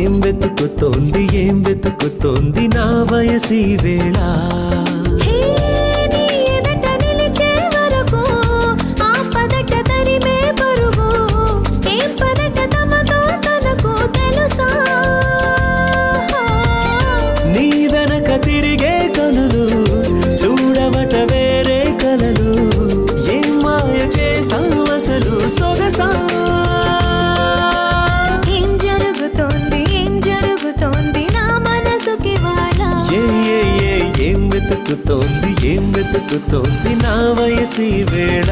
ఏం వెతుకుతోంది నా వయసి వేళ నీ వెనక తిరిగే కనులు చూడవట వేరే కలలు ఏం మాయ చేసావు అసలు సొగసా ఏం వెతుకుతోంది నా వయసి వేళ